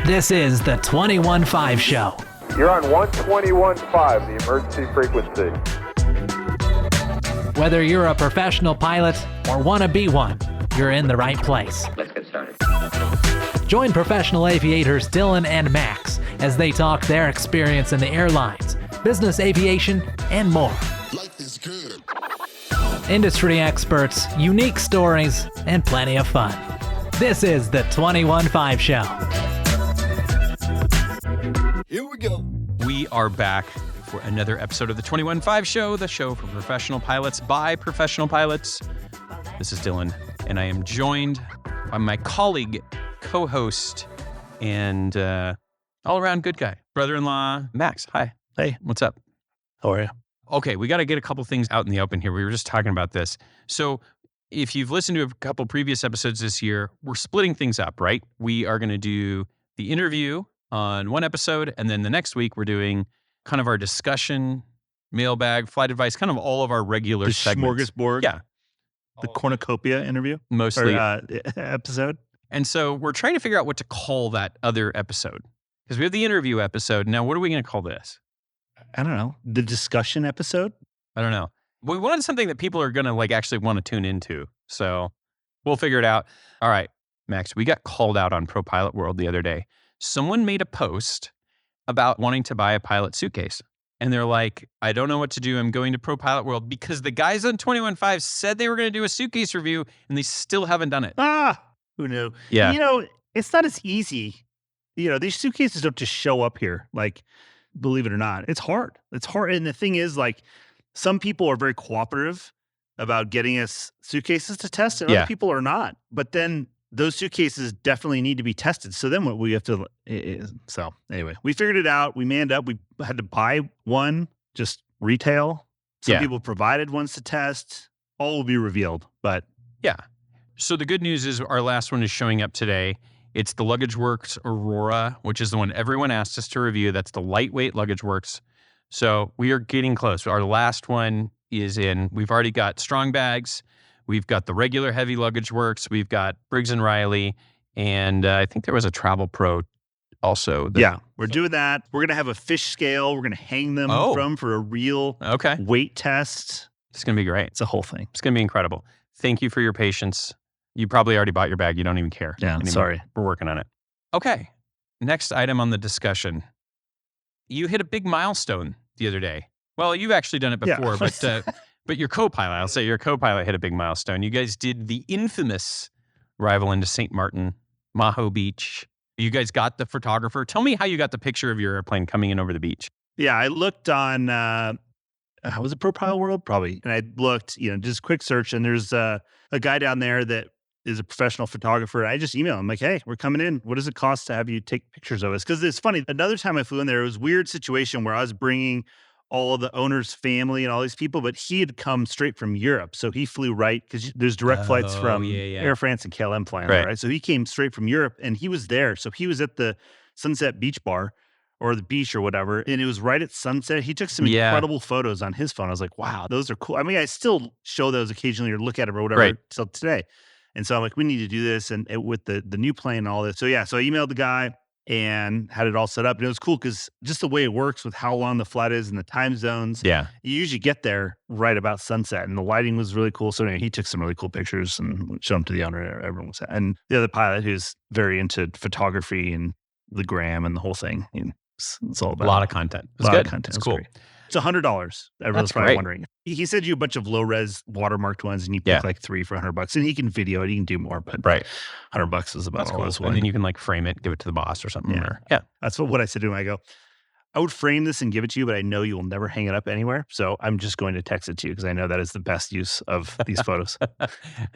This is the 21.5 Show. You're on 121.5, the emergency frequency. Whether you're a professional pilot or want to be one, you're in the right place. Let's get started. Join professional aviators Dylan and Max as they talk their experience in the airlines, business aviation, and more. Life is good. Industry experts, unique stories, and plenty of fun. This is the 21.5 Show. Here we go. We are back for another episode of the 21.5 Show, the show for professional pilots by professional pilots. This is Dylan, and I am joined by my colleague, co-host, and all-around good guy, brother-in-law, Max. Hi. Hey. What's up? How are you? Okay, we got to get a couple things out in the open here. We were just talking about this. So if you've listened to a couple previous episodes this year, we're splitting things up, right? We are going to do the interview on one episode, and then the next week we're doing kind of our discussion, mailbag, flight advice, kind of all of our regular The segments. smorgasbord. Yeah. The cornucopia interview. Mostly. Or, episode. And so we're trying to figure out what to call that other episode. Because we have the interview episode. Now, what are we going to call this? I don't know. The discussion episode. I don't know. We wanted something that people are going to actually want to tune into. So we'll figure it out. All right, Max, we got called out on Pro Pilot World the other day. Someone made a post about wanting to buy a pilot suitcase. And they're like, I don't know what to do. I'm going to Pro Pilot World because the guys on 21.5 said they were going to do a suitcase review and they still haven't done it. Who knew? Yeah. You know, it's not as easy. You know, these suitcases don't just show up here. Like, believe it or not, it's hard. It's hard. And the thing is, some people are very cooperative about getting us suitcases to test, and other people are not. But then those suitcases definitely need to be tested. So then what we have to, so anyway, we figured it out. We manned up. We had to buy one, just retail. Some people provided ones to test. All will be revealed, but. Yeah. So the good news is our last one is showing up today. It's the Luggage Works Aurora, which is the one everyone asked us to review. That's the lightweight Luggage Works. So we are getting close. Our last one is in. We've already got strong bags. We've got the regular heavy Luggage Works. We've got Briggs & Riley. And I think there was a Travel Pro also. We're doing that. We're going to have a fish scale. We're going to hang them for a real weight test. It's going to be great. It's a whole thing. It's going to be incredible. Thank you for your patience. You probably already bought your bag. You don't even care. Yeah, anymore. Sorry. We're working on it. Okay. Next item on the discussion. You hit a big milestone the other day. Well, you've actually done it before, but your co-pilot, I'll say your co-pilot hit a big milestone. You guys did the infamous arrival into St. Martin, Maho Beach. You guys got the photographer. Tell me how you got the picture of your airplane coming in over the beach. Yeah, I looked on, was it Pro Pilot World? Probably. And I looked, just quick search, and there's a guy down there that is a professional photographer. I just emailed him like, hey, we're coming in. What does it cost to have you take pictures of us? Because it's funny. Another time I flew in there, it was a weird situation where I was bringing all of the owner's family and all these people, but he had come straight from Europe. So he flew because there's direct flights from Air France and KLM flying there, right? So he came straight from Europe and he was there. So he was at the Sunset Beach Bar or the beach or whatever. And it was right at sunset. He took some incredible photos on his phone. I was like, wow, those are cool. I mean, I still show those occasionally or look at them or whatever till today. And so I'm like, we need to do this. And with the new plane and all this. So so I emailed the guy and had it all set up. And it was cool because just the way it works with how long the flight is and the time zones. Yeah. You usually get there right about sunset. And the lighting was really cool. So anyway, he took some really cool pictures and showed them to the owner. Everyone was and the other pilot who's very into photography and the gram and the whole thing. It's all about a lot of content. It's good. It's cool. Great. It's $100. Everyone's probably wondering. He said you a bunch of low-res watermarked ones, and you pick like 3 for $100. And he can video it. He can do more, but $100 is about all this one. And then you can frame it, give it to the boss or something. That's what I said to him. I go, I would frame this and give it to you, but I know you will never hang it up anywhere. So I'm just going to text it to you because I know that is the best use of these photos.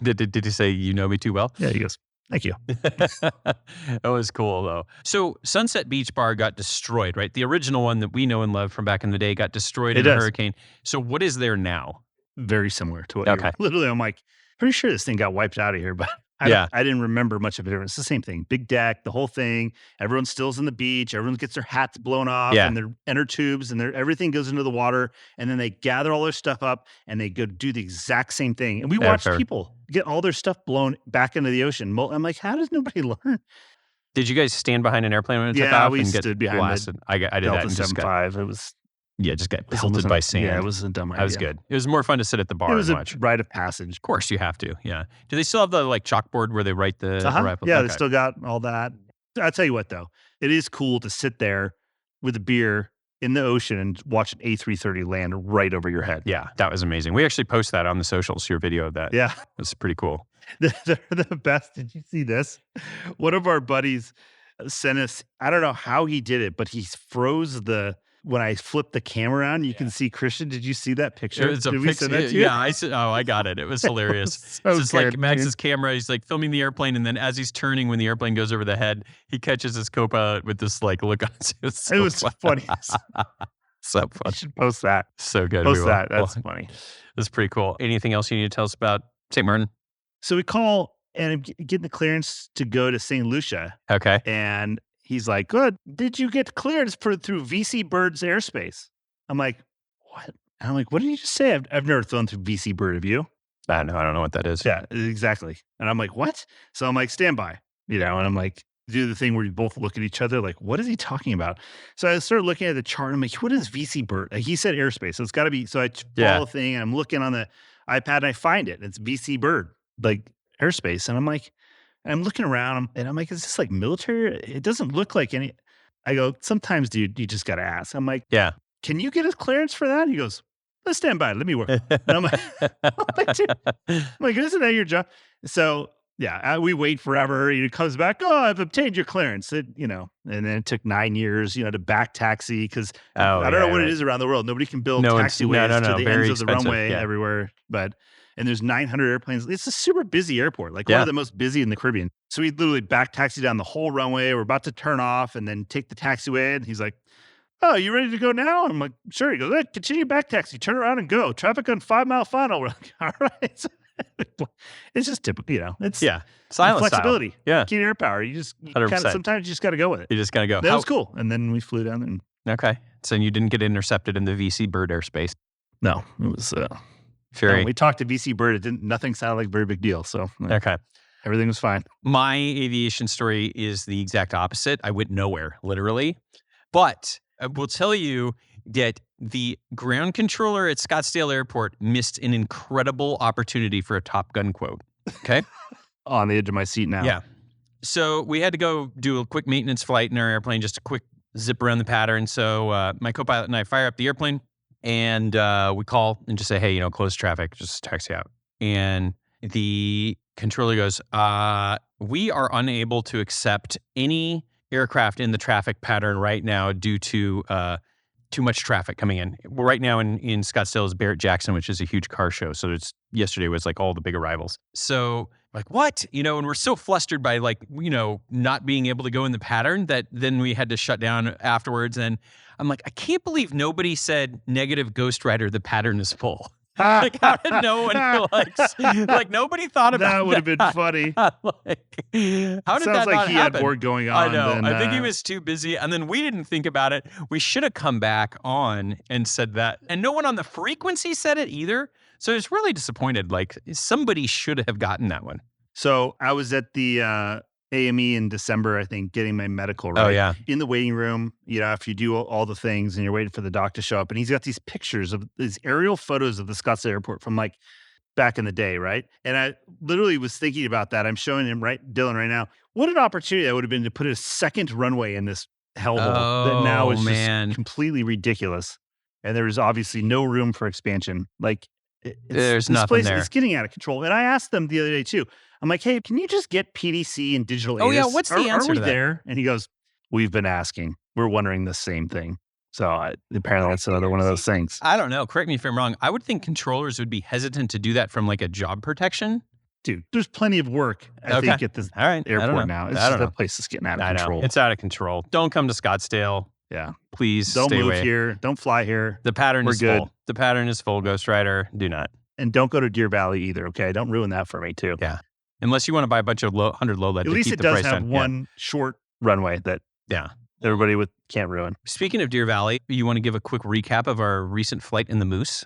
Did he say, you know me too well? Yeah, he goes, thank you. That was cool, though. So Sunset Beach Bar got destroyed, right? The original one that we know and love from back in the day got destroyed in a hurricane. So what is there now? Very similar to what literally, I'm like, pretty sure this thing got wiped out of here, but I didn't remember much of it. It's the same thing. Big deck, the whole thing. Everyone still's in the beach. Everyone gets their hats blown off and their inner tubes and everything goes into the water. And then they gather all their stuff up and they go do the exact same thing. And we watched people get all their stuff blown back into the ocean. I'm like, how does nobody learn? Did you guys stand behind an airplane when it took Yeah, off we and get stood behind blasted? I did that Delta and just got 75. It was just got pelted by sand. Yeah, it was a dumb idea. That was good. It was more fun to sit at the bar It was and a watch. rite of passage. Of course, you have to. Yeah. Do they still have the like chalkboard where they write the arrival? Yeah, Okay. they still got all that. I'll tell you what, though, it is cool to sit there with a beer in the ocean and watch an A330 land right over your head. Yeah, that was amazing. We actually post that on the socials, your video of that. Yeah. It's pretty cool. They're the best. Did you see this? One of our buddies sent us, I don't know how he did it, but he froze when I flipped the camera on, you can see Christian. Did you see that picture? Did we send that to you? Yeah, I got it. It was hilarious. So It's just like good, Max's dude. camera. He's like filming the airplane, and then as he's turning, when the airplane goes over the head, he catches his copa with this like look on his. It was funny. So I fun. should post that. So good. Post We will. that. That's funny. That's pretty cool. Anything else you need to tell us about St. Martin? So we call and I'm getting the clearance to go to St. Lucia. Okay. And he's like, good. Did you get clearance through VC Bird's airspace? I'm like, what? And I'm like, what did you just say? I've never flown through VC Bird. Have you? I don't know what that is. Yeah, exactly. And I'm like, what? So I'm like, stand by, and I'm like, do the thing where you both look at each other, like, what is he talking about? So I started looking at the chart. I'm like, what is VC Bird? Like, he said airspace. So it's got to be. So I follow the thing and I'm looking on the iPad and I find it. It's VC Bird, like airspace. And I'm like, and I'm looking around and I'm like, is this like military? It doesn't look like any. I go, sometimes, dude, you just got to ask. I'm like, Yeah. can you get us clearance for that? He goes, let's stand by. Let me work. And I'm like, dude, isn't that your job? So yeah, we wait forever. He comes back. Oh, I've obtained your clearance. And then it took 9 years, to back taxi because I don't know what it is around the world. Nobody can build taxiways to the very ends of the expensive, runway everywhere. And there's 900 airplanes. It's a super busy airport, like one of the most busy in the Caribbean. So we literally back taxi down the whole runway. We're about to turn off and then take the taxiway. And he's like, oh, you ready to go now? And I'm like, sure. He goes, hey, continue back taxi, turn around and go. Traffic on 5 Mile Final. We're like, all right. It's just typical, it's silent flexibility. Style. Yeah. Key to air power. You kinda, 100%. sometimes you just got to go with it. You just got to go. That was cool. And then we flew down and Okay. So you didn't get intercepted in the VC Bird airspace. no, it was, we talked to VC Bird. Nothing sounded like a very big deal. So Okay. everything was fine. My aviation story is the exact opposite. I went nowhere, literally. But I will tell you that the ground controller at Scottsdale Airport missed an incredible opportunity for a Top Gun quote. Okay. On the edge of my seat now. Yeah. So we had to go do a quick maintenance flight in our airplane, just a quick zip around the pattern. So my co-pilot and I fire up the airplane and we call and just say, hey, close traffic, just taxi out. And the controller goes, we are unable to accept any aircraft in the traffic pattern right now due to too much traffic coming in. Right now in Scottsdale is Barrett-Jackson, which is a huge car show. So yesterday was like all the big arrivals. So like, what? And we're so flustered by not being able to go in the pattern that then we had to shut down afterwards. And I'm like, I can't believe nobody said negative Ghost Rider, the pattern is full. Like, how did no one like nobody thought about that? That would have been funny. How did Sounds that like not he happen? had more going on. I know. Than, I think he was too busy. And then we didn't think about it. We should have come back on and said that. And no one on the frequency said it either. So I was really disappointed. Like somebody should have gotten that one. So I was at the AME in December, I think, getting my medical, right? Oh, yeah. In the waiting room, after you do all the things and you're waiting for the doc to show up. And he's got these pictures of these aerial photos of the Scottsdale Airport from like back in the day, right? And I literally was thinking about that. I'm showing him Dylan right now. What an opportunity that would have been to put a second runway in this hellhole that now is just completely ridiculous. And there is obviously no room for expansion. Like there's this nothing place there. is getting out of control. And I asked them the other day too. I'm like, hey, can you just get PDC and digital Oh, yeah, ATIS? what's the answer Are we to that? there? And he goes, we've been asking. We're wondering the same thing. So apparently that's another one of those things. I don't know. Correct me if I'm wrong. I would think controllers would be hesitant to do that from like a job protection. Dude, there's plenty of work, I think, at this airport now. It's just that place is getting out of control. It's out of control. Don't come to Scottsdale. Yeah. Please don't stay move away. here. Don't fly here. The pattern We're is good. full. The pattern is full, Ghost Rider. Do not. And don't go to Deer Valley either, okay? Don't ruin that for me, too. Yeah. Unless you want to buy a bunch of 100 low lead At to least keep it the does price have down. one short runway that everybody can't ruin. Speaking of Deer Valley, you want to give a quick recap of our recent flight in the Moose?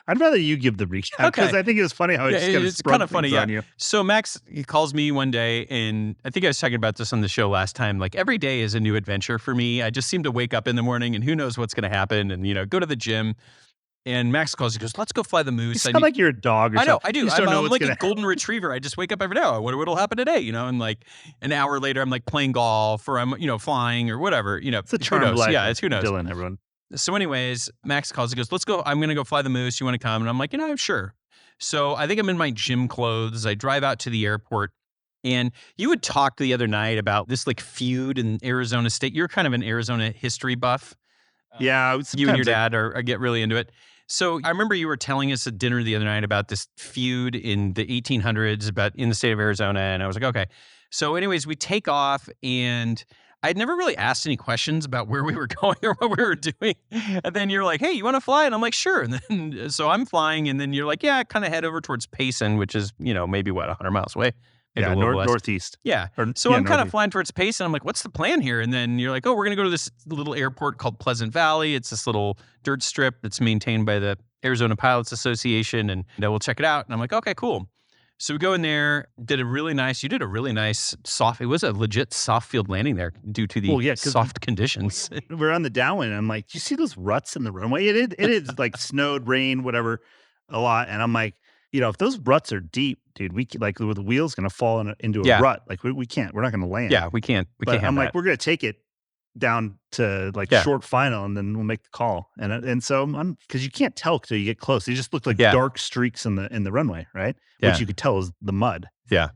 I'd rather you give the recap because Okay. I think it was funny how it Yeah, just kind of it's sprung kind of funny. things Yeah. on you. So Max, he calls me one day, and I think I was talking about this on the show last time. Like every day is a new adventure for me. I just seem to wake up in the morning, and who knows what's going to happen, and go to the gym. And Max calls. He goes, "Let's go fly the You moose." sound like you're a dog or I know, something. I do. You just don't know I'm what's like going a to golden retriever. I just wake up every day. Oh, what'll happen today? And like an hour later, I'm like playing golf, or I'm flying, or whatever. It's a Who charm of knows? life. Yeah, it's who knows. Dylan, everyone. So, anyways, Max calls. He goes, "Let's go. I'm going to go fly the moose. You want to come?" And I'm like, sure. So I think I'm in my gym clothes. I drive out to the airport, and you had talked the other night about this like feud in Arizona State. You're kind of an Arizona history buff. Yeah. You and your dad are get really into it. So I remember you were telling us at dinner the other night about this feud in the 1800s, about in the state of Arizona, and I was like, okay. So, anyways, we take off, and I'd never really asked any questions about where we were going or what we were doing. And then you're like, "Hey, you want to fly?" And I'm like, "Sure." And then so I'm flying, and then you're like, "Yeah, kind of head over towards Payson," which is maybe 100 miles away. Maybe Yeah, a little less. northeast. Yeah. Or- So yeah, I'm kind of northeast. flying towards Payson. I'm like, what's the plan here? And then you're like, oh, we're going to go to this little airport called Pleasant Valley. It's this little dirt strip that's maintained by the Arizona Pilots Association, and we'll check it out. And I'm like, okay, cool. So we go in there, you did a really nice soft, it was a legit soft field landing there due to the 'cause soft conditions. we're on the downwind. I'm like, do you see those ruts in the runway? It is like snowed, rain, whatever, a lot. And I'm like, if those ruts are deep, dude, we like the wheel's going to fall into a Yeah. rut. Like we're not going to land. Yeah, we can't But have I'm that. like, we're going to take it down to like Yeah. short final, and then we'll make the call. And so because you can't tell till you get close. They just look like Yeah. dark streaks in the runway, right? Yeah. Which you could tell is the mud. Yeah.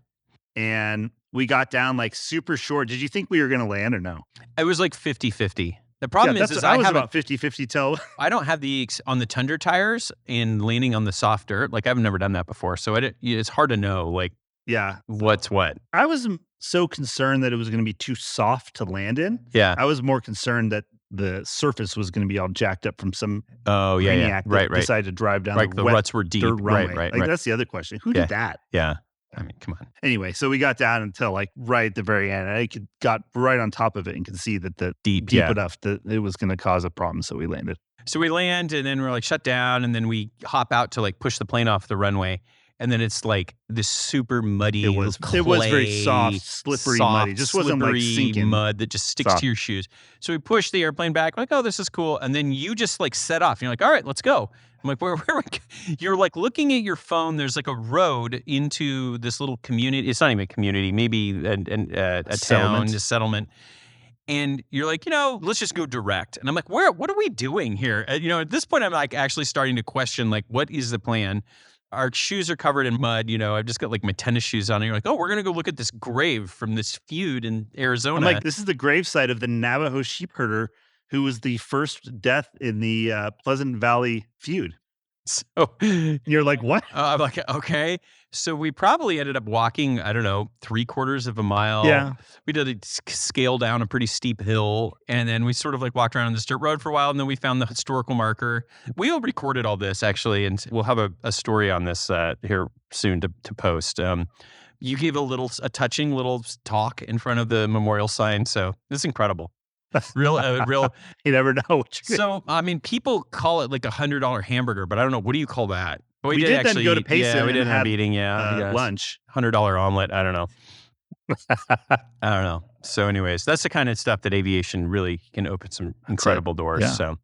And we got down like super short. Did you think we were going to land or no? It was like 50-50. The problem is I was haven't about 50-50 till I don't have on the Tundra tires and landing on the soft dirt. Like I've never done that before. So it's hard to know like yeah. what's what. I was so concerned that it was going to be too soft to land in. Yeah. I was more concerned that the surface was going to be all jacked up from some Oh, yeah. maniac that Right. decided to drive down Like the wet ruts were deep. dirt runway. Right. Like that's the other question. Who did that? Yeah. I mean, come on. Anyway, so we got down until like right at the very end. I got right on top of it and could see that the Deep enough that it was going to cause a problem. So we landed. So we land, and then we're like shut down, and then we hop out to like push the plane off the runway. And then it's like this super muddy. It was very soft, slippery, muddy. It just wasn't like slippery sinking. mud that just sticks to your shoes. So we push the airplane back. Like, oh, this is cool. And then you just like set off. You're like, all right, let's go. I'm like, where you're like looking at your phone. There's like a road into this little community. It's not even a community, maybe a town, a settlement. And you're like, let's just go direct. And I'm like, what are we doing here? At this point, I'm like actually starting to question, like, what is the plan? Our shoes are covered in mud. I've just got like my tennis shoes on. And you're like, oh, we're going to go look at this grave from this feud in Arizona. I'm like, this is the gravesite of the Navajo sheep herder who was the first death in the Pleasant Valley feud. So you're like, what? I'm like, okay. So we probably ended up walking, I don't know, 3/4 of a mile. Yeah. We did a scale down a pretty steep hill. And then we sort of like walked around on this dirt road for a while. And then we found the historical marker. We all recorded all this actually. And we'll have a story on this here soon to post. You gave a touching little talk in front of the memorial sign. So it's incredible. Real. You never know. So, I mean, people call it like $100 hamburger, but I don't know. What do you call that? But we did actually then go to Payson. Yeah, we did and end up have eating. lunch. $100 omelet. I don't know. I don't know. So, anyways, that's the kind of stuff that aviation really can open some incredible doors. Yeah. So,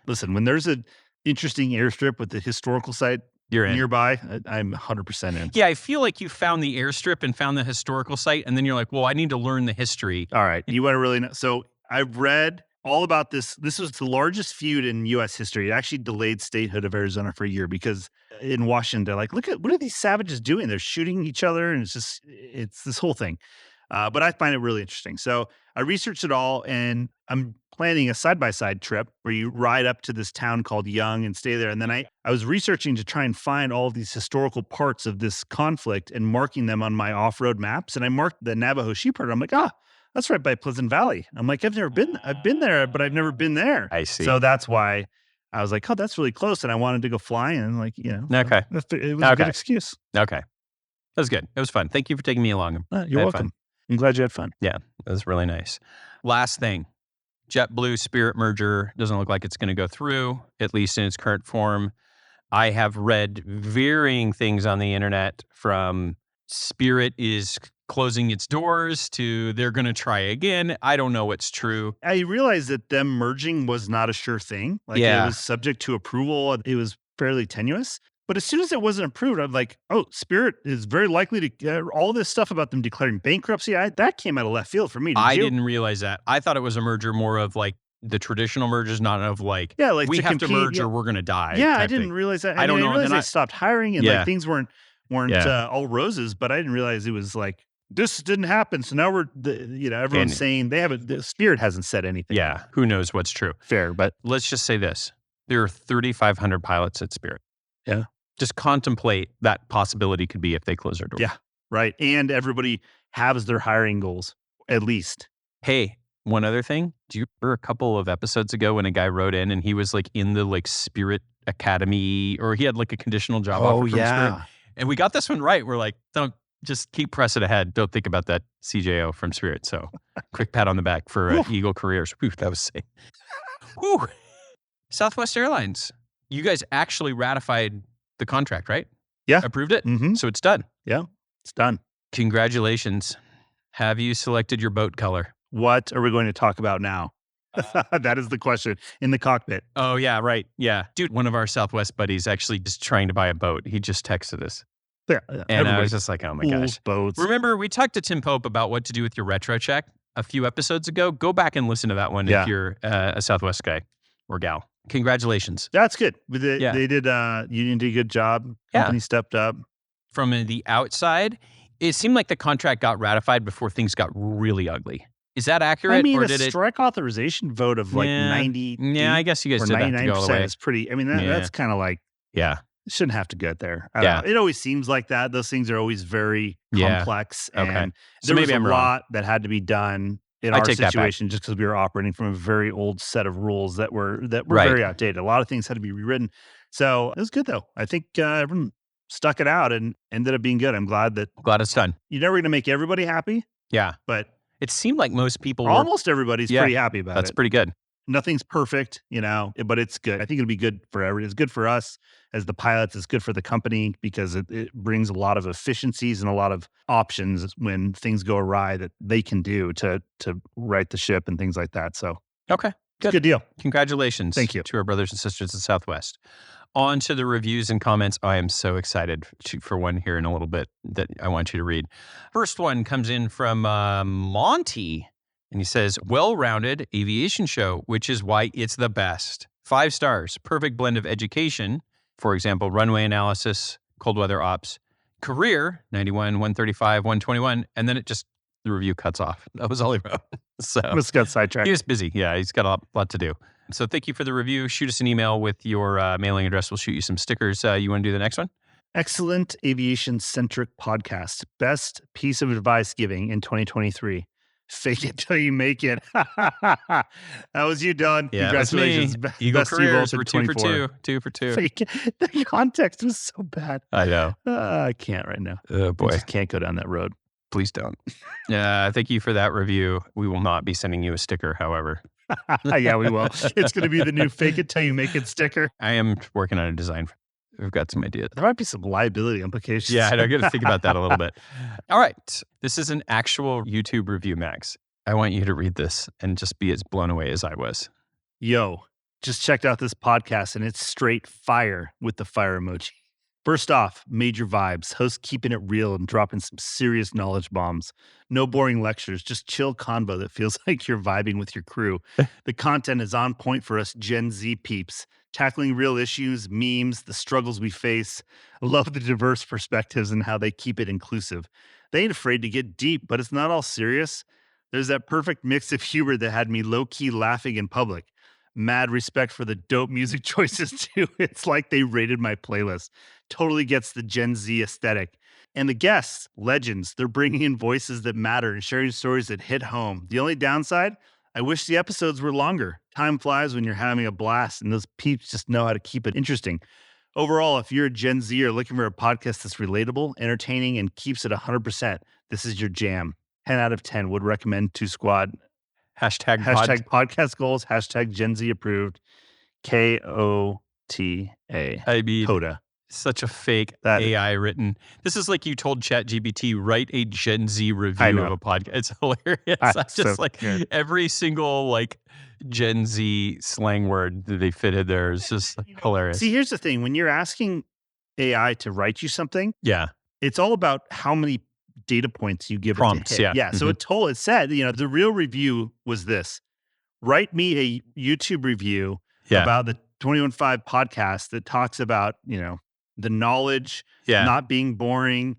listen, when there's an interesting airstrip with a historical site you're in. nearby, I'm 100% in. Yeah, I feel like you found the airstrip and found the historical site, and then you're like, well, I need to learn the history. All right. You want to really know? So I've read all about this. This was the largest feud in U.S. history. It actually delayed statehood of Arizona for a year because in Washington, they're like, look at what are these savages doing? They're shooting each other, and it's this whole thing. But I find it really interesting. So I researched it all, and I'm planning a side-by-side trip where you ride up to this town called Young and stay there. And then I was researching to try and find all of these historical parts of this conflict and marking them on my off-road maps. And I marked the Navajo sheep herder. I'm like, that's right by Pleasant Valley. I'm like, I've been there, but I've never been there. I see. So that's why I was like, oh, that's really close. And I wanted to go flying. And like, Okay. It was a good excuse. Okay. That was good. It was fun. Thank you for taking me along. You're welcome. I'm glad you had fun. Yeah, that was really nice. Last thing, JetBlue Spirit merger doesn't look like it's going to go through, at least in its current form. I have read varying things on the internet, from Spirit is closing its doors to they're going to try again. I don't know what's true. I realized that them merging was not a sure thing. Like it Yeah. was subject to approval. It was fairly tenuous. But as soon as it wasn't approved, I'm like, oh, Spirit is very likely to all this stuff about them declaring bankruptcy. That came out of left field for me. I didn't realize that. I thought it was a merger more of like the traditional mergers, not of like, like we to have to compete, merge or we're going to die. Yeah, I type didn't thing. realize that. I don't know. I realized Then they stopped hiring and like things weren't all roses, but I didn't realize it was like, this didn't happen. So now everyone's saying the Spirit hasn't said anything. Yeah. Who knows what's true? Fair, but Let's just say this. There are 3,500 pilots at Spirit. Yeah. Just contemplate that possibility could be if they close their doors. Yeah. Right. And everybody has their hiring goals, at least. Hey, one other thing. Do you remember a couple of episodes ago when a guy wrote in and he was like in the like Spirit Academy, or he had like a conditional job offer from Spirit? And we got this one right. We're like, don't just keep pressing ahead. Don't think about that CJO from Spirit. So quick pat on the back for Eagle Careers. Whew, that was safe. Whew. Southwest Airlines. You guys actually ratified the contract, right? Yeah. Approved it? Mm-hmm. So it's done. Yeah. It's done. Congratulations. Have you selected your boat color? What are we going to talk about now? That is the question in the cockpit. Oh, yeah, right. Yeah. Dude, one of our Southwest buddies actually is trying to buy a boat. He just texted us. Yeah. And I was just like, oh my gosh. Boats. Remember, we talked to Tim Pope about what to do with your retro check a few episodes ago. Go back and listen to that one if you're a Southwest guy or gal. Congratulations. That's good. They did, Union did a good job. Company stepped up. From the outside, it seemed like the contract got ratified before things got really ugly. Is that accurate? I mean, or a strike authorization vote of like 90. Yeah, I guess you guys did have to go all the way. Is pretty. I mean, that's kind of like, it shouldn't have to get there. I don't know. It always seems like that. Those things are always very complex. And So there was maybe I'm a wrong. lot that had to be done in our situation just because we were operating from a very old set of rules that were very outdated. A lot of things had to be rewritten. So it was good, though. I think everyone stuck it out and ended up being good. I'm glad it's done. You're never going to make everybody happy. Yeah. But it seemed like most people almost everybody's pretty happy about it. That's pretty good. Nothing's perfect, but it's good. I think it'll be good for everyone. It's good for us as the pilots. It's good for the company because it brings a lot of efficiencies and a lot of options when things go awry that they can do to right the ship and things like that. So, okay, good deal. Congratulations. Thank you to our brothers and sisters in Southwest. On to the reviews and comments. I am so excited for one here in a little bit that I want you to read. First one comes in from Monty. And he says, well-rounded aviation show, which is why it's the best. 5 stars, perfect blend of education, for example, runway analysis, cold weather ops, career, 91, 135, 121, and then the review cuts off. That was all he wrote. So Let's get sidetracked. He was busy. Yeah, he's got a lot to do. So thank you for the review. Shoot us an email with your mailing address. We'll shoot you some stickers. You want to do the next one? Excellent aviation-centric podcast. Best piece of advice giving in 2023. Fake it till you make it. That was you, Don. Yeah, congratulations. Eagle Best Careers, we're 2 for 2. 2 for 2. Fake it. The context was so bad. I know. I can't right now. Oh, boy. I just can't go down that road. Please don't. Thank you for that review. We will not be sending you a sticker, however. Yeah, we will. It's going to be the new fake it till you make it sticker. I am working on a design. We've got some ideas. There might be some liability implications. Yeah, I got to think about that a little bit. All right. This is an actual YouTube review, Max. I want you to read this and just be as blown away as I was. Yo, just checked out this podcast and it's straight fire with the fire emoji. First off, major vibes. Host keeping it real and dropping some serious knowledge bombs. No boring lectures, just chill convo that feels like you're vibing with your crew. The content is on point for us Gen Z peeps. Tackling real issues, memes, the struggles we face. Love the diverse perspectives and how they keep it inclusive. They ain't afraid to get deep, but it's not all serious. There's that perfect mix of humor that had me low-key laughing in public. Mad respect for the dope music choices, too. It's like they rated my playlist. Totally gets the Gen Z aesthetic. And the guests, legends. They're bringing in voices that matter and sharing stories that hit home. The only downside? I wish the episodes were longer. Time flies when you're having a blast, and those peeps just know how to keep it interesting. Overall, if you're a Gen Z or looking for a podcast that's relatable, entertaining, and keeps it 100%, this is your jam. 10 out of 10 would recommend to Squad. Hashtag podcast goals. Hashtag Gen Z approved. KOTZ. T-A. I mean, Coda. such a fake That- AI written. This is like you told ChatGPT, write a Gen Z I review know. of a podcast. It's hilarious. Ah, I'm just so like good. every single like Gen Z slang word that they fit in there is just like, hilarious. See, here's the thing. When you're asking AI to write you something, Yeah. it's all about how many data points you give Prompts, it to hit. yeah. So it said, the real review was this. Write me a YouTube review Yeah. about the 21.5 podcast that talks about, the knowledge, Yeah. not being boring,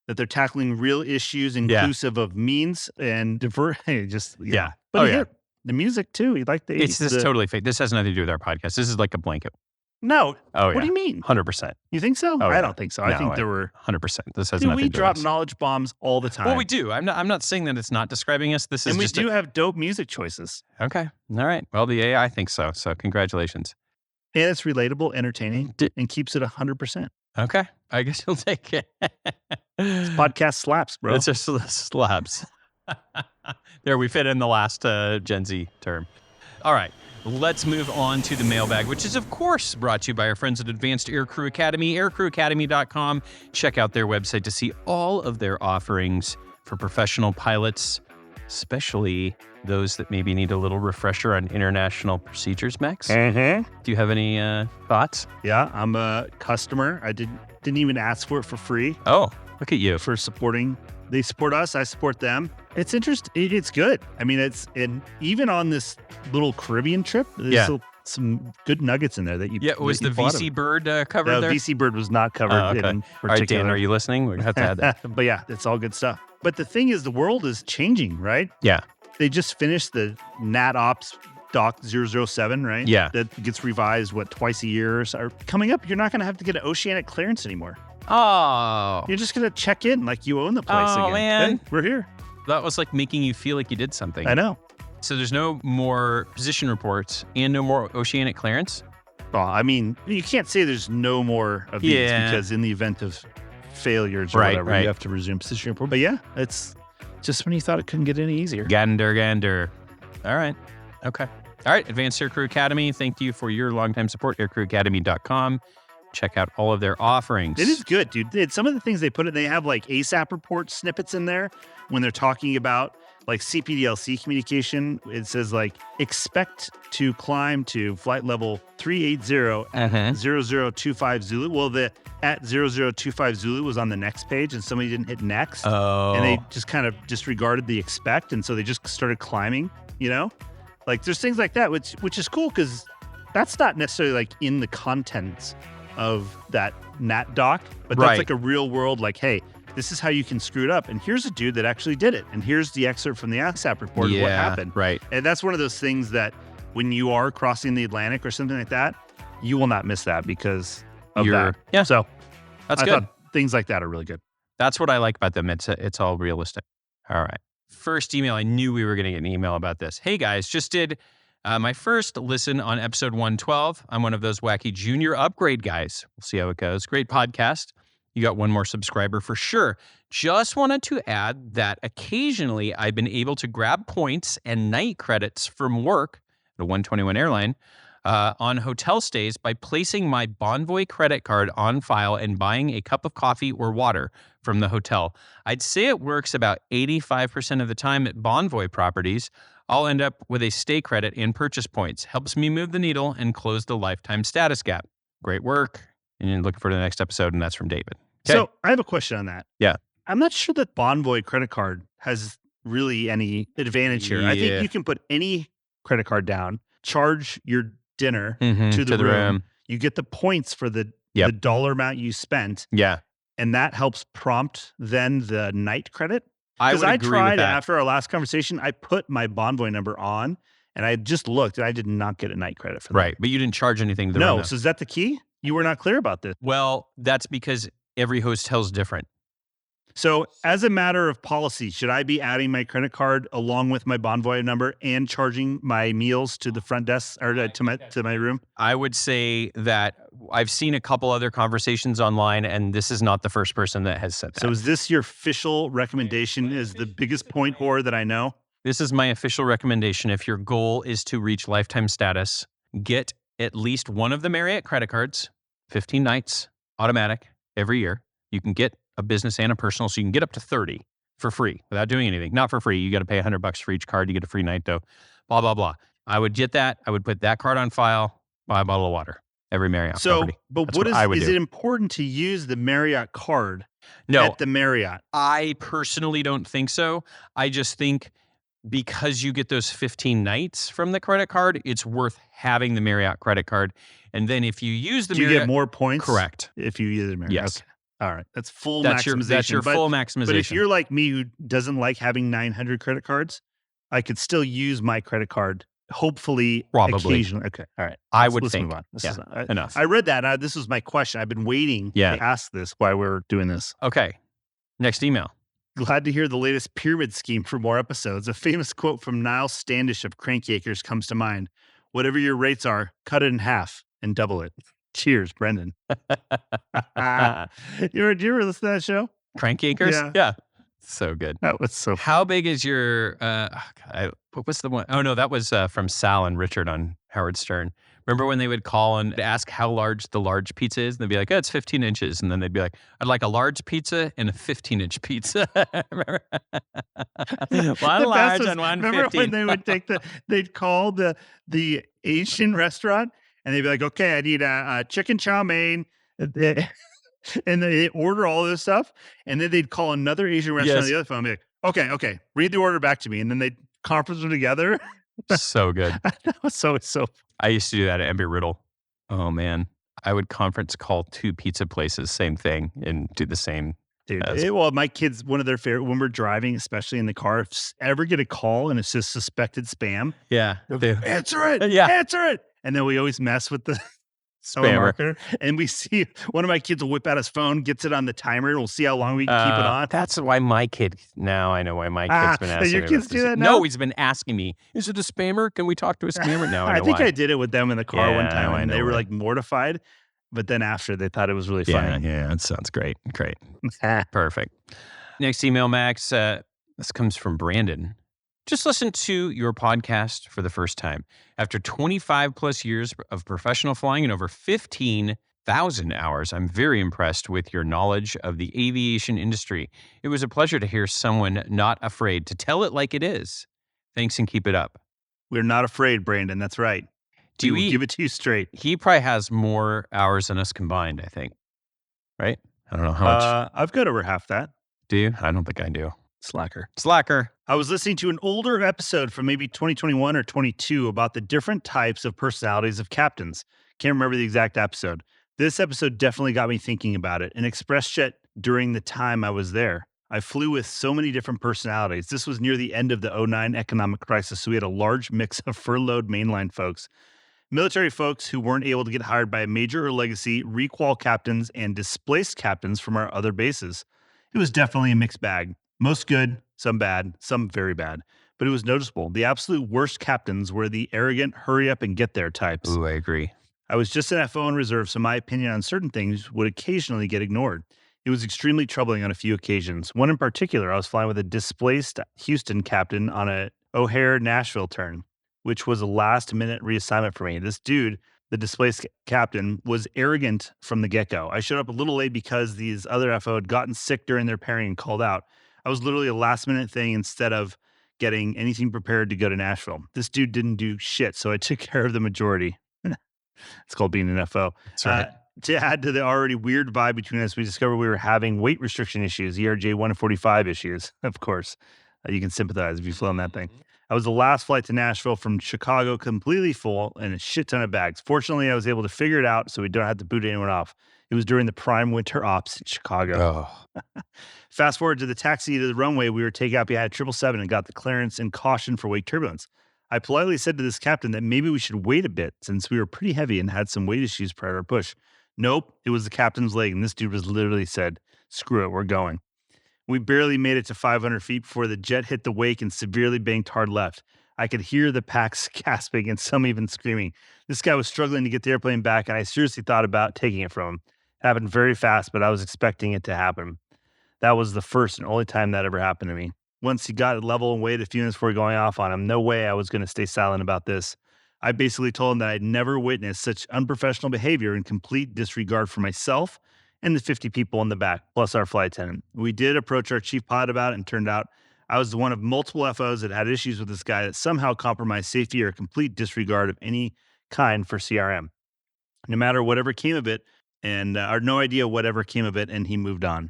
that they're tackling real issues inclusive of means and divert. Yeah. But Oh, he yeah. hit the music too. He liked the 80s. It's just totally fake. This has nothing to do with our podcast. This is like a blanket. No. Oh, What do you mean? 100%. You think so? Oh, I yeah. don't think so. No, I think there were. 100%. This has Dude, nothing we to do drop with us. knowledge bombs all the time. Well, we do. I'm not saying that it's not describing us. This is And we just do have dope music choices. okay. All right. Well, the AI thinks so. So congratulations. And it's relatable, entertaining, and keeps it 100%. Okay. I guess you'll take it. Podcast slaps, bro. It's just slaps. There, we fit in the last Gen Z term. All right. Let's move on to the mailbag, which is, of course, brought to you by our friends at Advanced Aircrew Academy, aircrewacademy.com. Check out their website to see all of their offerings for professional pilots, especially those that maybe need a little refresher on international procedures, Max. Uh-huh. Do you have any thoughts? Yeah, I'm a customer. I didn't even ask for it for free Oh, look at you. for supporting. They support us. I support them. It's interesting. It's good. I mean, even on this little Caribbean trip, there's Yeah. still some good nuggets in there that you. Yeah, was that the you bought VC of. Bird covered No, there? VC Bird was not covered Oh, okay. in All right, particular. Dan, are you listening? We have to add that. But yeah, it's all good stuff. But the thing is, the world is changing, right? Yeah. They just finished the Nat Ops Doc 007, right? Yeah. That gets revised, twice a year? Or coming up, you're not going to have to get an oceanic clearance anymore. Oh, You're just going to check in like you own the place Oh, again. man. Hey, we're here. that was like making you feel like you did something. I know. So there's no more position reports and no more oceanic clearance? Well, I mean, you can't say there's no more of these Yeah. because in the event of failures or Right, whatever, right. you have to resume position report. But yeah, it's just when you thought it couldn't get any easier. Gander. All right. Okay. All right. Advanced Aircrew Academy. Thank you for your longtime support. Aircrewacademy.com. Check out all of their offerings. It is good, dude. Some of the things they put in, they have like ASAP report snippets in there when they're talking about like CPDLC communication. It says like, expect to climb to flight level 380 at 0025 Zulu. Well, the at 0025 Zulu was on the next page and somebody didn't hit next. Oh. And they just kind of disregarded the expect. And so they just started climbing, Like there's things like that, which is cool because that's not necessarily like in the contents of that NAT doc, but that's Right. like a real world, like, hey, this is how you can screw it up. And here's a dude that actually did it. And here's the excerpt from the ASAP report of what happened. Right. And that's one of those things that when you are crossing the Atlantic or something like that, you will not miss that because of that. Yeah. So That's I good. thought things like that are really good. That's what I like about them. It's all realistic. All right. First email. I knew we were going to get an email about this. Hey guys, just did my first listen on episode 112. I'm one of those wacky junior upgrade guys. We'll see how it goes. Great podcast. You got one more subscriber for sure. Just wanted to add that occasionally I've been able to grab points and night credits from work at a 121 airline on hotel stays by placing my Bonvoy credit card on file and buying a cup of coffee or water from the hotel. I'd say it works about 85% of the time at Bonvoy properties. I'll end up with a stay credit and purchase points. Helps me move the needle and close the lifetime status gap. Great work. And you're looking for the next episode, and that's from David. Okay. So I have a question on that. Yeah. I'm not sure that Bonvoy credit card has really any advantage here. I Yeah. think you can put any credit card down, charge your dinner Mhm, to the room. You get the points for the dollar amount you spent, Yeah. and that helps prompt then the night credit. I Because would I agree tried with that. after our last conversation, I put my Bonvoy number on, and I just looked, and I did not get a night credit for that. Right. But you didn't charge anything to the No. room. So is that the key? You were not clear about this. Well, that's because every hotel's different. So as a matter of policy, should I be adding my credit card along with my Bonvoy number and charging my meals to the front desk or to my room? I would say that I've seen a couple other conversations online, and this is not the first person that has said that. So is this your official recommendation? Is the biggest point whore that I know? This is my official recommendation. If your goal is to reach lifetime status, get at least one of the Marriott credit cards, 15 nights, automatic, every year. You can get a business and a personal, so you can get up to 30 for free without doing anything. Not for free. You got to pay $100 for each card. You get a free night though. Blah, blah, blah. I would get that. I would put that card on file, buy a bottle of water every Marriott property. But That's what I would is do. it important to use the Marriott card No, at the Marriott? I personally don't think so. I just think because you get those 15 nights from the credit card, it's worth having the Marriott credit card. And then if you use the Do you Marriott, get more points? Correct. If you use the Marriott? Yes. Okay. All right. That's full That's maximization. your full maximization. But if you're like me who doesn't like having 900 credit cards, I could still use my credit card, hopefully, Probably. occasionally. Okay. All right. I would Let's think. move on. This Yeah, is, enough. I read that. This was my question. I've been waiting to ask this while we're doing this. Okay. Next email. Glad to hear the latest pyramid scheme for more episodes. A famous quote from Niall Standish of Cranky Acres comes to mind. Whatever your rates are, cut it in half and double it. Cheers, Brendan. You ever listen to that show? Cranky Acres? Yeah. So good. That was so How big is your, what was the one? Oh, no, that was from Sal and Richard on Howard Stern. Remember when they would call and ask how large the large pizza is? And they'd be like, oh, it's 15 inches. And then they'd be like, I'd like a large pizza and a 15-inch pizza. Remember? One large and one 15. Remember when they would they'd call the Asian restaurant and they'd be like, okay, I need a chicken chow mein. And they order all this stuff. And then they'd call another Asian restaurant on the other phone and be like, okay, read the order back to me. And then they'd conference them together. So good. That was so. I used to do that at Embry Riddle. Oh, man. I would conference call 2 pizza places, same thing, and do the same. Dude, well, my kids, one of their favorite, when we're driving, especially in the car, if ever get a call and it's just suspected spam, answer it. Yeah. Answer it. And then we always mess with the Spammer. And we see one of my kids will whip out his phone, gets it on the timer, and we'll see how long we can keep it on. That's why my kid, now I know why my kid's been asking me. Your kids do that now? No, he's been asking me, is it a spammer? Can we talk to a spammer? No, I think I did it with them in the car one time, and they were like mortified. But then after, they thought it was really funny. Yeah, that sounds great. Great. Perfect. Next email, Max. This comes from Brandon. Just listened to your podcast for the first time. After 25 plus years of professional flying and over 15,000 hours, I'm very impressed with your knowledge of the aviation industry. It was a pleasure to hear someone not afraid to tell it like it is. Thanks and keep it up. We're not afraid, Brandon. That's right. We will give it to you straight. He probably has more hours than us combined, I think. Right? I don't know how much. I've got over half that. Do you? I don't think I do. Slacker. I was listening to an older episode from maybe 2021 or 22 about the different types of personalities of captains. Can't remember the exact episode. This episode definitely got me thinking about it. An ExpressJet during the time I was there. I flew with so many different personalities. This was near the end of the 2009 economic crisis, so we had a large mix of furloughed mainline folks, military folks who weren't able to get hired by a major or legacy, requal captains, and displaced captains from our other bases. It was definitely a mixed bag. Most good, some bad, some very bad. But it was noticeable. The absolute worst captains were the arrogant, hurry up and get there types. Ooh, I agree. I was just an FO in reserve, so my opinion on certain things would occasionally get ignored. It was extremely troubling on a few occasions. One in particular, I was flying with a displaced Houston captain on a O'Hare-Nashville turn, which was a last-minute reassignment for me. This dude, the displaced captain, was arrogant from the get-go. I showed up a little late because these other FO had gotten sick during their pairing and called out. I was literally a last-minute thing instead of getting anything prepared to go to Nashville. This dude didn't do shit, so I took care of the majority. It's called being an FO. That's right. To add to the already weird vibe between us, we discovered we were having weight restriction issues, ERJ 145 issues, of course. You can sympathize if you've flown that thing. I was the last flight to Nashville from Chicago, completely full and a shit ton of bags. Fortunately, I was able to figure it out so we don't have to boot anyone off. It was during the prime winter ops in Chicago. Oh. Fast forward to the taxi to the runway, we were taking out behind 777 and got the clearance and caution for wake turbulence. I politely said to this captain that maybe we should wait a bit since we were pretty heavy and had some weight issues prior to our push. Nope, it was the captain's leg, and this dude was literally said, screw it, we're going. We barely made it to 500 feet before the jet hit the wake and severely banked hard left. I could hear the packs gasping and some even screaming. This guy was struggling to get the airplane back, and I seriously thought about taking it from him. It happened very fast, but I was expecting it to happen. That was the first and only time that ever happened to me. Once he got it level and waited a few minutes before going off on him, no way I was going to stay silent about this. I basically told him that I'd never witnessed such unprofessional behavior and complete disregard for myself and the 50 people in the back, plus our flight attendant. We did approach our chief pilot about it, and turned out I was one of multiple FOs that had issues with this guy that somehow compromised safety or complete disregard of any kind for CRM. No matter whatever came of it, and or no idea whatever came of it, and he moved on.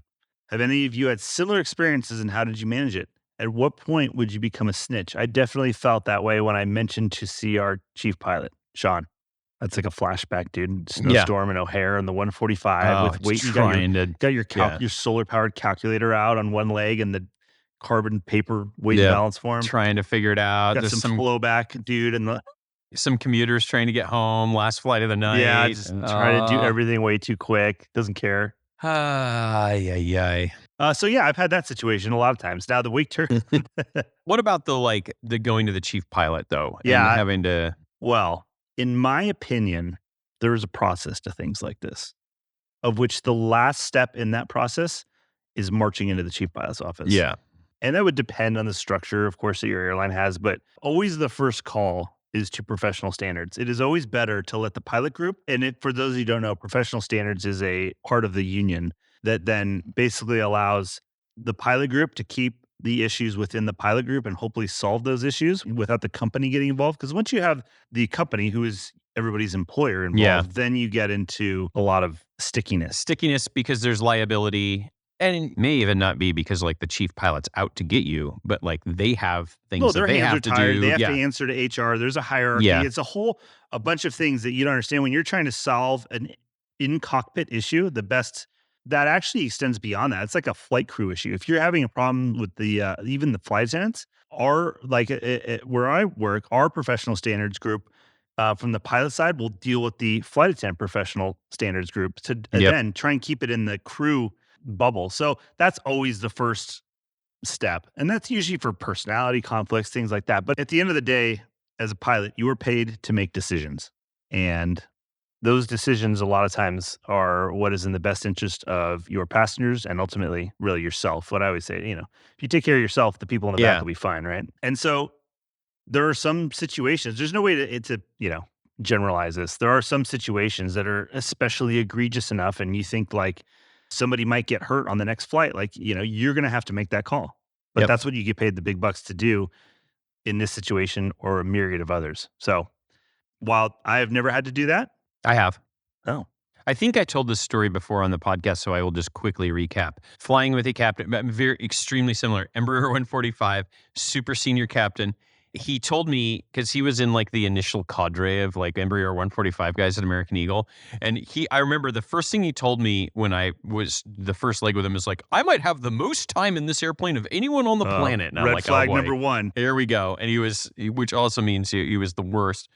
Have any of you had similar experiences, and how did you manage it? At what point would you become a snitch? I definitely felt that way when I mentioned to see our chief pilot, Sean. That's like a flashback, dude. Snowstorm in O'Hare and the 145 with weight. You got your solar powered calculator out on one leg and the carbon paper weight and balance form. Trying to figure it out. Got some flow back, dude, and some commuters trying to get home, last flight of the night. Yeah, just trying to do everything way too quick. Doesn't care. So yeah, I've had that situation a lot of times. Now the wake turn. What about the going to the chief pilot though? Yeah, and having to. Well, in my opinion, there is a process to things like this, of which the last step in that process is marching into the chief pilot's office. Yeah, and that would depend on the structure, of course, that your airline has, but always the first call is to professional standards. It is always better to let the pilot group, and for those of you who don't know, professional standards is a part of the union that then basically allows the pilot group to keep the issues within the pilot group and hopefully solve those issues without the company getting involved. Because once you have the company, who is everybody's employer, involved, then you get into a lot of stickiness. Stickiness because there's liability. And it may even not be because the chief pilot's out to get you, but they have things that they have to do. They have to answer to HR. There's a hierarchy. Yeah. It's a bunch of things that you don't understand when you're trying to solve an in-cockpit issue. The best that actually extends beyond that. It's like a flight crew issue. If you're having a problem with the even the flight attendants, where I work, our professional standards group from the pilot side will deal with the flight attendant professional standards group to then try and keep it in the crew bubble. So that's always the first step. And that's usually for personality conflicts, things like that. But at the end of the day, as a pilot, you are paid to make decisions. And those decisions a lot of times are what is in the best interest of your passengers and ultimately really yourself. What I always say, if you take care of yourself, the people in the back will be fine, right? And so there are some situations, there's no way to generalize this. There are some situations that are especially egregious enough and you think somebody might get hurt on the next flight. You're going to have to make that call. But that's what you get paid the big bucks to do in this situation or a myriad of others. So while I have never had to do that. I have. Oh. I think I told this story before on the podcast, so I will just quickly recap. Flying with a captain, extremely similar. Embraer 145, super senior captain. He told me, because he was in the initial cadre of Embraer 145 guys at American Eagle. And I remember the first thing he told me when I was the first leg with him is I might have the most time in this airplane of anyone on the planet. And red flag number one. Here we go. And which also means he was the worst.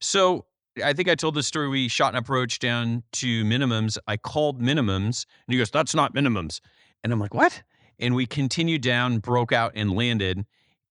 So I think I told this story. We shot an approach down to minimums. I called minimums and he goes, "That's not minimums." And I'm like, "What?" And we continued down, broke out and landed.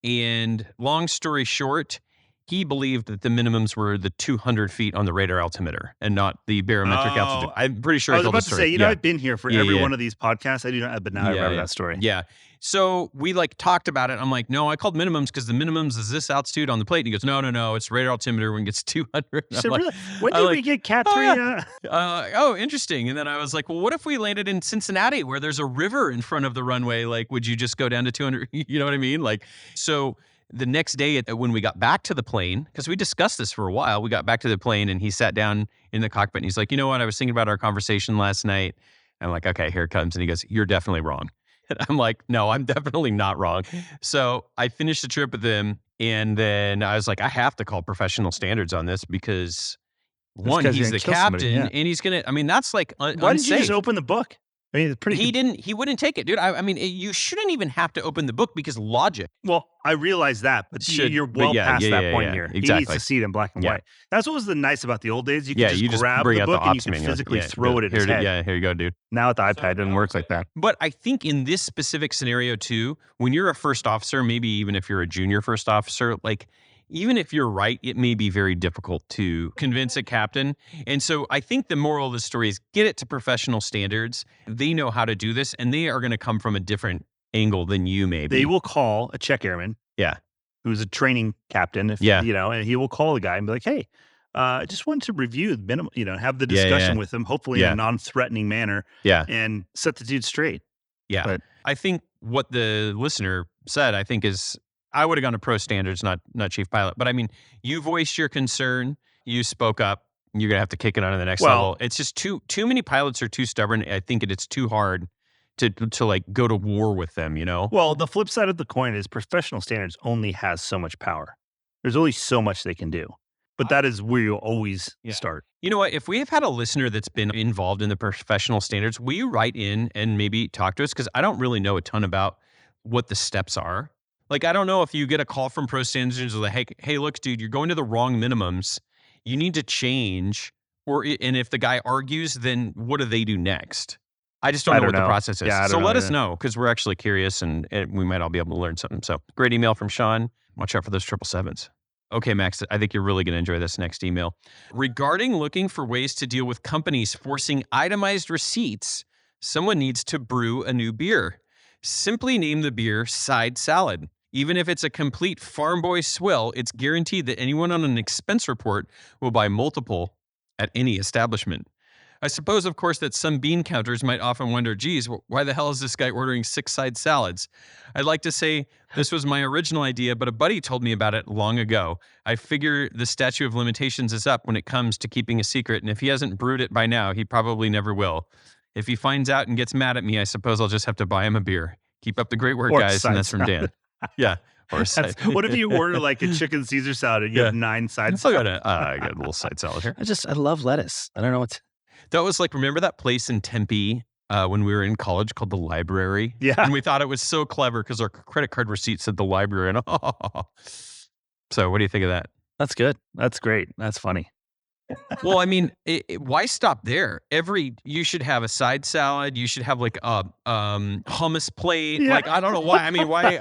And long story short, he believed that the minimums were the 200 feet on the radar altimeter and not the barometric altitude. I'm pretty sure I told the story. I was about to say, I've been here for every one of these podcasts. I do not, but now I remember that story. Yeah. So we talked about it. I'm like, "No, I called minimums because the minimums is this altitude on the plate." And he goes, No, it's radar altimeter when it gets 200. So really? When did we get Cat 3? Oh, interesting. And then I was like, "Well, what if we landed in Cincinnati where there's a river in front of the runway? Would you just go down to 200? You know what I mean?" So the next day when we got back to the plane, because we discussed this for a while, we got back to the plane and he sat down in the cockpit and he's like, "You know what? I was thinking about our conversation last night." I'm like, "Okay, here it comes." And he goes, "You're definitely wrong." And I'm like, "No, I'm definitely not wrong." So I finished the trip with him. And then I was like, I have to call professional standards on this because one, he's the captain and he's going to, that's why didn't you just open the book? It's pretty. He wouldn't take it, dude. You shouldn't even have to open the book because logic. Well, I realize that, but you're past that point here. Exactly. He needs to see it in black and white. That's what was the nice about the old days. You could just grab the book and you can physically throw it at his head. Yeah, here you go, dude. Now with the iPad, it doesn't work like that. But I think in this specific scenario too, when you're a first officer, maybe even if you're a junior first officer, even if you're right, it may be very difficult to convince a captain. And so I think the moral of the story is get it to professional standards. They know how to do this, and they are going to come from a different angle than you may be. They will call a check airman who's a training captain, if Yeah. and he will call the guy and be like, "Hey, I just want to review the minimum, have the Yeah, discussion yeah. with him, hopefully in Yeah. a non-threatening manner, Yeah. and set the dude straight." Yeah. But I think what the listener said, I think is I would have gone to pro standards, not chief pilot. But I mean, you voiced your concern, you spoke up, you're gonna have to kick it on to the next Well- level. It's just too many pilots are too stubborn. I think it's too hard to like go to war with them, Well, the flip side of the coin is professional standards only has so much power. There's only so much they can do. But that is where you always start. You know what? If we have had a listener that's been involved in the professional standards, will you write in and maybe talk to us? Because I don't really know a ton about what the steps are. Like, I don't know if you get a call from pro standards or like, hey, look, dude, you're going to the wrong minimums. You need to change. And if the guy argues, then what do they do next? I just don't know what the process is. Yeah, I so don't know let us either. know, because we're actually curious and we might all be able to learn something. So great email from Sean. Watch out for those 777s. Okay, Max, I think you're really going to enjoy this next email. Regarding looking for ways to deal with companies forcing itemized receipts, someone needs to brew a new beer. Simply name the beer Side Salad. Even if it's a complete farm boy swill, it's guaranteed that anyone on an expense report will buy multiple at any establishment. I suppose, of course, that some bean counters might often wonder, geez, why the hell is this guy ordering 6 side salads? I'd like to say this was my original idea, but a buddy told me about it long ago. I figure the statute of limitations is up when it comes to keeping a secret, and if he hasn't brewed it by now, he probably never will. If he finds out and gets mad at me, I suppose I'll just have to buy him a beer. Keep up the great work, Or guys. side And that's from Dan. Yeah. Or side. What if you order like a chicken Caesar salad and you have 9 sides? I still got I got a little side salad here. I love lettuce. I don't know what. That was like, remember that place in Tempe when we were in college called the Library? Yeah. And we thought it was so clever because our credit card receipt said the library. And so what do you think of that? That's good. That's great. That's funny. Well, I mean, why stop there? You should have a side salad. You should have like a hummus plate. Yeah. Like, I don't know why. I mean, why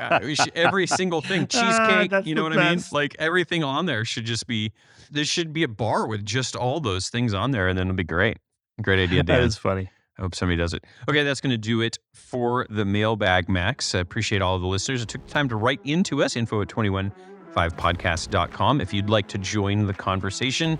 every single thing, cheesecake, that's you know the what I mean? best. Like everything on there should just be, there should be a bar with just all those things on there, and then it'll be great. Great idea, Dan. That is funny. I hope somebody does it. Okay, that's going to do it for the mailbag, Max. I appreciate all of the listeners who took the time to write into us, info@215podcast.com. If you'd like to join the conversation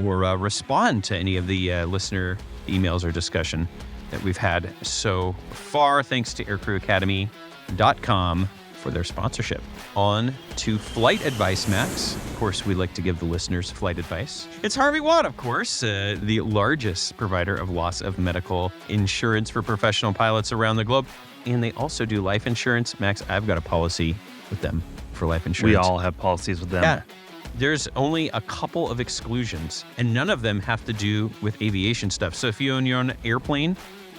or respond to any of the listener emails or discussion that we've had so far, thanks to aircrewacademy.com for their sponsorship. On to flight advice, Max. Of course, we like to give the listeners flight advice. It's Harvey Watt, of course, the largest provider of loss of medical insurance for professional pilots around the globe. And they also do life insurance. Max, I've got a policy with them for life insurance. We all have policies with them. Yeah. There's only a couple of exclusions, and none of them have to do with aviation stuff. So if you own your own airplane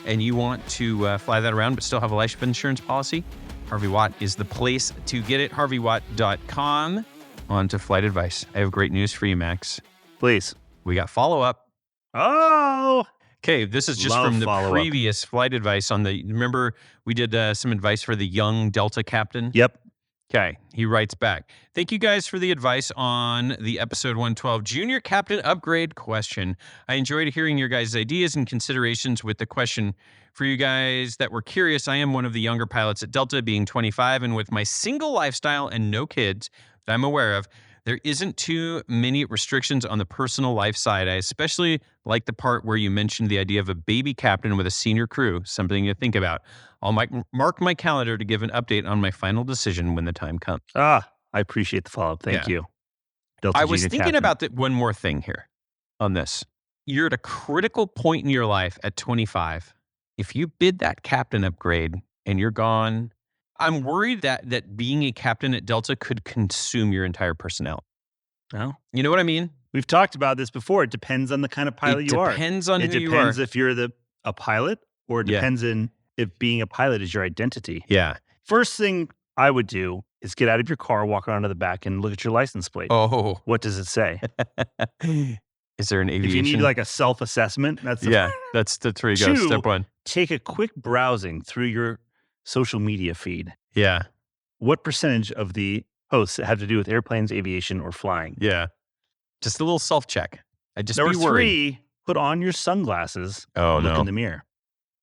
and you want to fly that around but still have a life insurance policy, Harvey Watt is the place to get it. HarveyWatt.com. On to flight advice. I have great news for you, Max. Please. We got follow-up. Oh, Okay, this is just Love from the follow-up. previous flight advice on the, remember we did some advice for the young Delta captain? yep. Okay, he writes back. Thank you guys for the advice on the episode 112 junior captain upgrade question. I enjoyed hearing your guys' ideas and considerations with the question. For you guys that were curious, I am one of the younger pilots at Delta, being 25, and with my single lifestyle and no kids that I'm aware of, there isn't too many restrictions on the personal life side. I especially like the part where you mentioned the idea of a baby captain with a senior crew, something to think about. I'll mark my calendar to give an update on my final decision when the time comes. I appreciate the follow-up. Thank you. Delta I was Junior thinking Captain. about one more thing here on this. You're at a critical point in your life at 25. If you bid that captain upgrade and you're gone, I'm worried that being a captain at Delta could consume your entire personnel. No. You know what I mean? We've talked about this before. It depends on the kind of pilot you are. It depends on It who you are. depends if you're a pilot, or it Yeah. depends in if being a pilot is your identity. Yeah. First thing I would do is get out of your car, walk around to the back, and look at your license plate. Oh. What does it say? Is there an aviation? If you need like a self-assessment, that's the yeah, that's where you go. Two, Step one. Take a quick browsing through your social media feed. Yeah. What percentage of the posts have to do with airplanes, aviation, or flying? Yeah. Just a little self-check. I'd just Number be worried. 3, put on your sunglasses. Oh, Look no. in the mirror.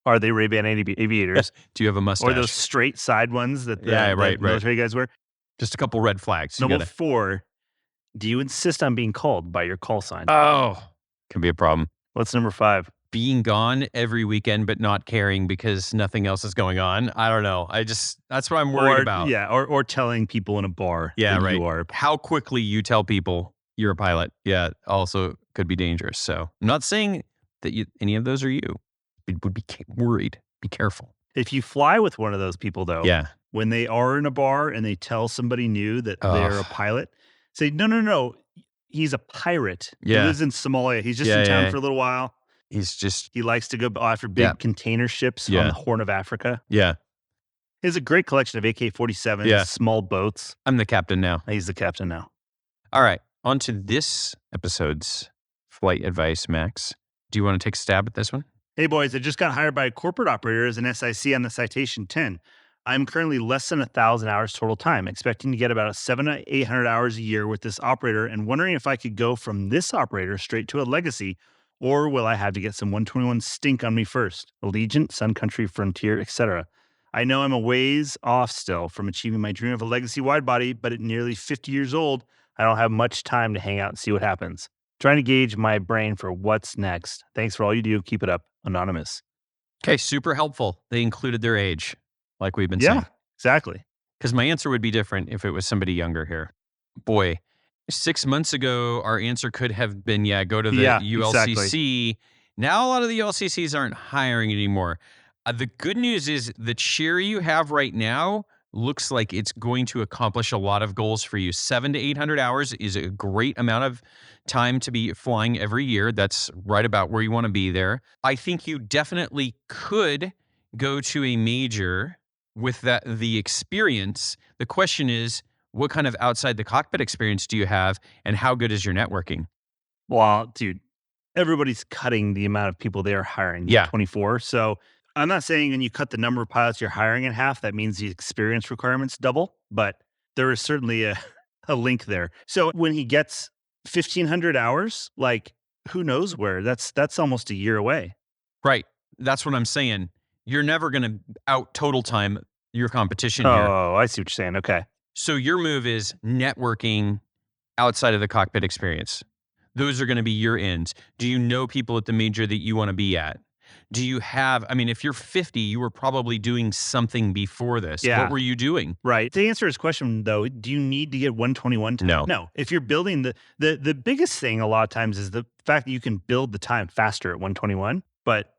Are they Ray-Ban aviators? Do you have a mustache? Or those straight side ones that the Yeah, right. military guys wear? Just a couple red flags. You Number gotta, 4, do you insist on being called by your call sign? can be a problem. What's number 5? Being gone every weekend but not caring because nothing else is going on. I don't know. That's what I'm worried about. Yeah, or telling people in a bar Yeah, that right. you are. How quickly you tell people you're a pilot. Yeah, also could be dangerous. So I'm not saying that any of those are you. Would be worried. Be careful. If you fly with one of those people, though, Yeah. when they are in a bar and they tell somebody new that they're a pilot, say, no, he's a pirate. Yeah. He lives in Somalia. He's just in town for a little while. He likes to go after big container ships on the Horn of Africa. Yeah. He has a great collection of AK-47s, small boats. I'm the captain now. He's the captain now. All right. On to this episode's flight advice, Max. Do you want to take a stab at this one? Hey, boys, I just got hired by a corporate operator as an SIC on the Citation 10. I'm currently less than 1,000 hours total time, expecting to get about 700 to 800 hours a year with this operator and wondering if I could go from this operator straight to a legacy, or will I have to get some 121 stink on me first? Allegiant, Sun Country, Frontier, etc. I know I'm a ways off still from achieving my dream of a legacy wide body, but at nearly 50 years old, I don't have much time to hang out and see what happens. Trying to gauge my brain for what's next. Thanks for all you do. Keep it up. Anonymous. Okay, super helpful. They included their age, like we've been saying. Yeah, exactly. Because my answer would be different if it was somebody younger here. Boy, 6 months ago, our answer could have been, go to the ULCC. Exactly. Now, a lot of the ULCCs aren't hiring anymore. The good news is the chair you have right now looks like it's going to accomplish a lot of goals for you. 700 to 800 hours is a great amount of time to be flying every year. That's right about where you want to be there. I think you definitely could go to a major with the experience. The question is, what kind of outside the cockpit experience do you have, and how good is your networking? Well, dude, everybody's cutting the amount of people they are hiring. 24. So I'm not saying when you cut the number of pilots you're hiring in half, that means the experience requirements double, but there is certainly a link there. So when he gets 1,500 hours, like who knows where? That's almost a year away. Right. That's what I'm saying. You're never going to out total time your competition here. Oh, I see what you're saying. Okay. So your move is networking outside of the cockpit experience. Those are going to be your ends. Do you know people at the major that you want to be at? Do you have, if you're 50, you were probably doing something before this. Yeah. What were you doing? Right. To answer his question, though, do you need to get 121 time? No. If you're building the biggest thing a lot of times is the fact that you can build the time faster at 121, but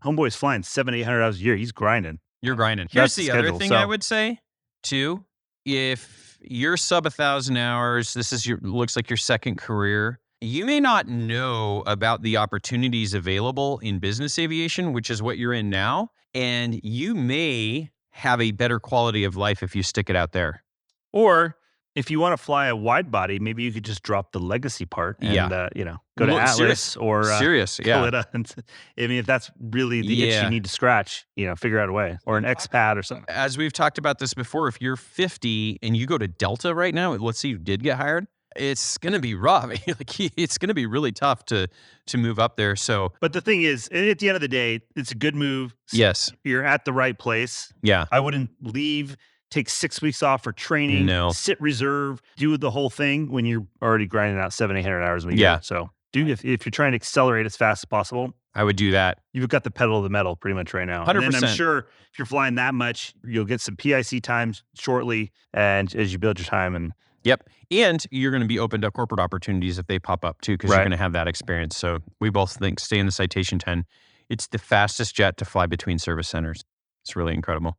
homeboy's flying 700, 800 hours a year. He's grinding. You're grinding. Here's the other thing so. I would say, too. If you're sub 1,000 hours, this is looks like your second career. You may not know about the opportunities available in business aviation, which is what you're in now, and you may have a better quality of life if you stick it out there. Or if you want to fly a wide body, maybe you could just drop the legacy part and go to Atlas or Kalita. If that's really the itch you need to scratch, figure out a way, or an expat or something. As we've talked about this before, if you're 50 and you go to Delta right now, let's say you did get hired, it's going to be rough. It's going to be really tough to move up there. So, but the thing is, at the end of the day, it's a good move. Yes. You're at the right place. Yeah. I wouldn't leave, take 6 weeks off for training, sit reserve, do the whole thing when you're already grinding out 700, 800 hours a year. So if you're trying to accelerate as fast as possible, I would do that. You've got the pedal to the metal pretty much right now. 100%. And then I'm sure if you're flying that much, you'll get some PIC times shortly and as you build your time. And yep. And you're going to be open to corporate opportunities if they pop up too, because you're going to have that experience. So we both think stay in the Citation 10. It's the fastest jet to fly between service centers. It's really incredible.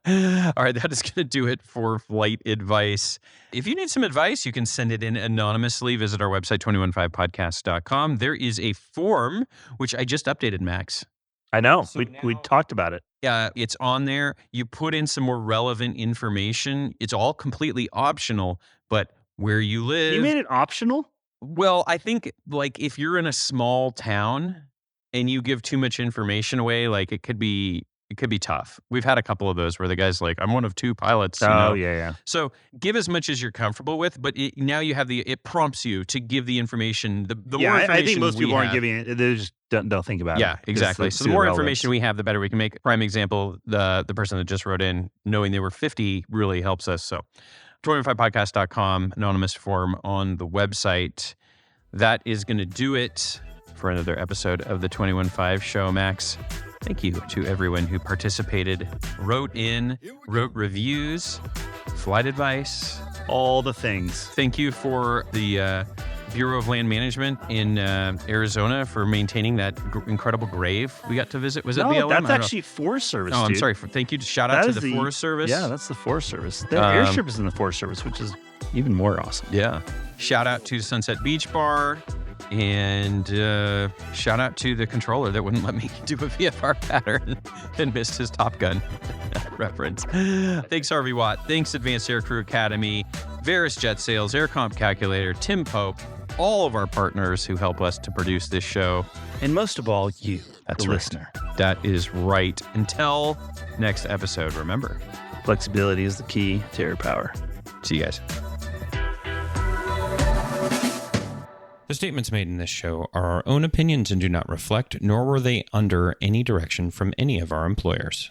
All right, that is going to do it for flight advice. If you need some advice, you can send it in anonymously. Visit our website, 215podcast.com. There is a form, which I just updated, Max. I know. So we talked about it. Yeah, it's on there. You put in some more relevant information. It's all completely optional, but where you live. You made it optional? Well, I think if you're in a small town and you give too much information away, it could be it could be tough. We've had a couple of those where the guy's like, I'm one of 2 pilots. You Oh, know? yeah. So give as much as you're comfortable with, but now you have it prompts you to give the information. The more information I think most people aren't have, giving it. They just don't think about it. Yeah, exactly. So the more information we have, the better we can make. Prime example, the person that just wrote in, knowing they were 50 really helps us. So 215podcast.com, anonymous form on the website. That is going to do it for another episode of the 215 Show, Max. Thank you to everyone who participated, wrote reviews, flight advice. All the things. Thank you for the Bureau of Land Management in Arizona for maintaining that incredible grave we got to visit. Was it BLM? That's actually Forest Service, Oh, I'm dude. sorry. Thank you. Shout out to the Forest Service. Yeah, that's the Forest Service. The airstrip is in the Forest Service, which is even more awesome. Yeah. Shout out to Sunset Beach Bar. And shout out to the controller that wouldn't let me do a VFR pattern and missed his Top Gun reference. Thanks, Harvey Watt. Thanks, Advanced Aircrew Academy, Veris Jet Sales, AirComp Calculator, Tim Pope, all of our partners who help us to produce this show. And most of all, you, That's the right. listener. That is right. Until next episode, remember, Flexibility is the key to air power. see you guys. The statements made in this show are our own opinions and do not reflect, nor were they under any direction from any of our employers.